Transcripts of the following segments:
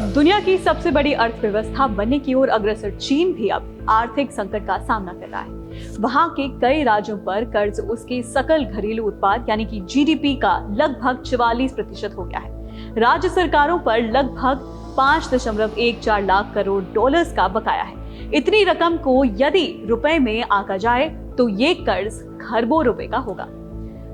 दुनिया की सबसे बड़ी अर्थव्यवस्था बनने की ओर अग्रसर चीन भी अब आर्थिक संकट का सामना कर रहा है। वहां के कई राज्यों पर कर्ज उसके सकल घरेलू उत्पाद यानी कि जीडीपी का लगभग 44% हो गया है। राज्य सरकारों पर लगभग 5.14 लाख करोड़ डॉलर्स का बकाया है। इतनी रकम को यदि रुपए में आंका जाए तो ये कर्ज खरबों रुपए का होगा।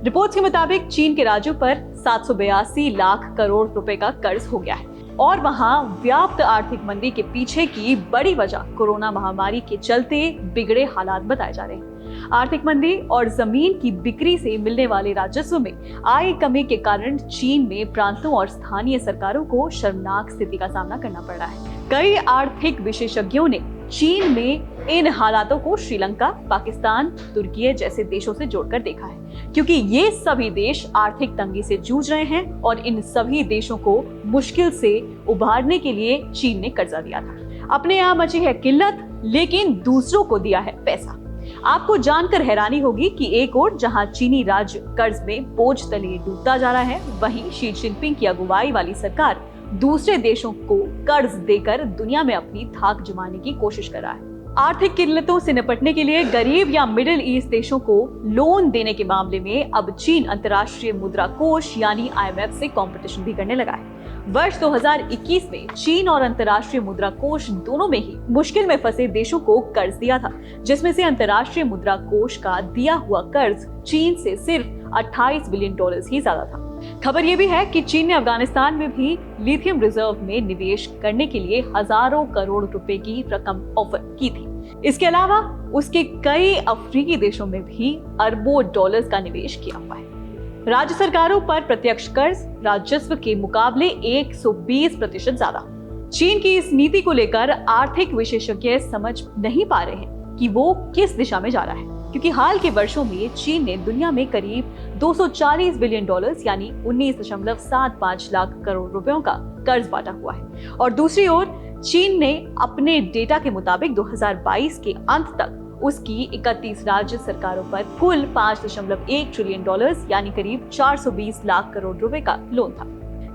रिपोर्ट्स के मुताबिक चीन के राज्यों पर 782 लाख करोड़ रुपए का कर्ज हो गया है और वहां व्याप्त आर्थिक मंदी के पीछे की बड़ी वजह कोरोना महामारी के चलते बिगड़े हालात बताए जा रहे हैं। आर्थिक मंदी और जमीन की बिक्री से मिलने वाले राजस्व में आय कमी के कारण चीन में प्रांतों और स्थानीय सरकारों को शर्मनाक स्थिति का सामना करना पड़ रहा है। कई आर्थिक विशेषज्ञों ने चीन में इन हालातों को श्रीलंका, पाकिस्तान, तुर्की जैसे देशों से जोड़कर देखा है, क्योंकि ये सभी देश आर्थिक तंगी से जूझ रहे हैं और इन सभी देशों को मुश्किल से उभारने के लिए चीन ने कर्जा दिया था। अपने यहाँ मची है किल्लत, लेकिन दूसरों को दिया है पैसा। आपको जानकर हैरानी होगी कि एक ओर जहां चीनी राज्य कर्ज में बोझ तले डूबता जा रहा है, वहीं शी जिनपिंग की अगुवाई वाली सरकार दूसरे देशों को कर्ज देकर दुनिया में अपनी धाक जमाने की कोशिश कर रहा है। आर्थिक किल्लतों से निपटने के लिए गरीब या मिडिल ईस्ट देशों को लोन देने के मामले में अब चीन अंतर्राष्ट्रीय मुद्रा कोष यानी IMF से कंपटीशन भी करने लगा है। वर्ष 2021 में चीन और अंतर्राष्ट्रीय मुद्रा कोष दोनों में ही मुश्किल में फंसे देशों को कर्ज दिया था, जिसमें से अंतर्राष्ट्रीय मुद्रा कोष का दिया हुआ कर्ज चीन से सिर्फ 28 बिलियन डॉलर्स ही ज्यादा था। खबर यह भी है कि चीन ने अफगानिस्तान में भी लिथियम रिजर्व में निवेश करने के लिए हजारों करोड़ रुपए की रकम ऑफर की थी। इसके अलावा उसके कई अफ्रीकी देशों में भी अरबों डॉलर्स का निवेश किया हुआ है। राज्य सरकारों पर प्रत्यक्ष कर्ज राजस्व के मुकाबले 120% ज्यादा। चीन की इस नीति को लेकर आर्थिक विशेषज्ञ समझ नहीं पा रहे हैं कि वो किस दिशा में जा रहा है, क्योंकि हाल के वर्षों में चीन ने दुनिया में करीब 240 बिलियन डॉलर्स यानी 19.75 लाख करोड़ रुपयों का कर्ज बांटा हुआ है। और दूसरी ओर चीन ने अपने डेटा के मुताबिक 2022 के अंत तक उसकी 31 राज्य सरकारों पर कुल 5.1 ट्रिलियन डॉलर्स यानी करीब 420 लाख करोड़ रुपए का लोन था।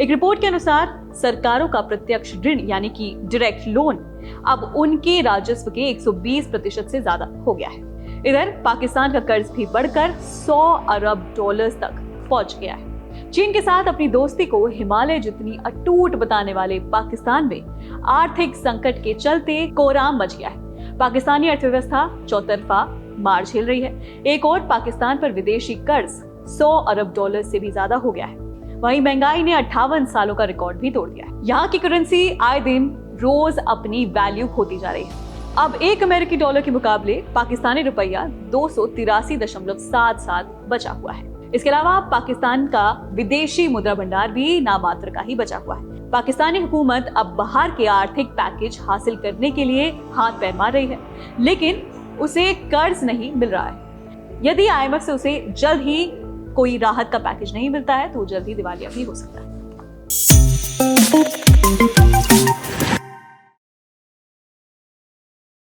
एक रिपोर्ट के अनुसार सरकारों का प्रत्यक्ष ऋण यानी कि डायरेक्ट लोन अब उनके राजस्व के 120% से ज्यादा हो गया है। इधर पाकिस्तान का कर्ज भी बढ़कर 100 अरब डॉलर्स तक पहुंच गया है। चीन के साथ अपनी दोस्ती को हिमालय जितनी अटूट बताने वाले पाकिस्तान में आर्थिक संकट के चलते कोहराम मच गया है। पाकिस्तानी अर्थव्यवस्था चौतरफा मार झेल रही है। एक और पाकिस्तान पर विदेशी कर्ज 100 अरब डॉलर से भी ज्यादा हो गया है। वहीं महंगाई ने 58 सालों का रिकॉर्ड भी तोड़ दिया है। यहाँ की करेंसी आए दिन रोज अपनी वैल्यू खोती जा रही है। अब एक अमेरिकी डॉलर के मुकाबले पाकिस्तानी रुपया 283.77 बचा हुआ है। इसके अलावा पाकिस्तान का विदेशी मुद्रा भंडार भी नामात्र का ही बचा हुआ है। पाकिस्तानी हुकूमत अब बाहर के आर्थिक पैकेज हासिल करने के लिए हाथ पैर मार रही है, लेकिन उसे कर्ज नहीं मिल रहा है। यदि IMF से उसे जल्द ही कोई राहत का पैकेज नहीं मिलता है तो जल्द ही दिवालिया भी हो सकता है।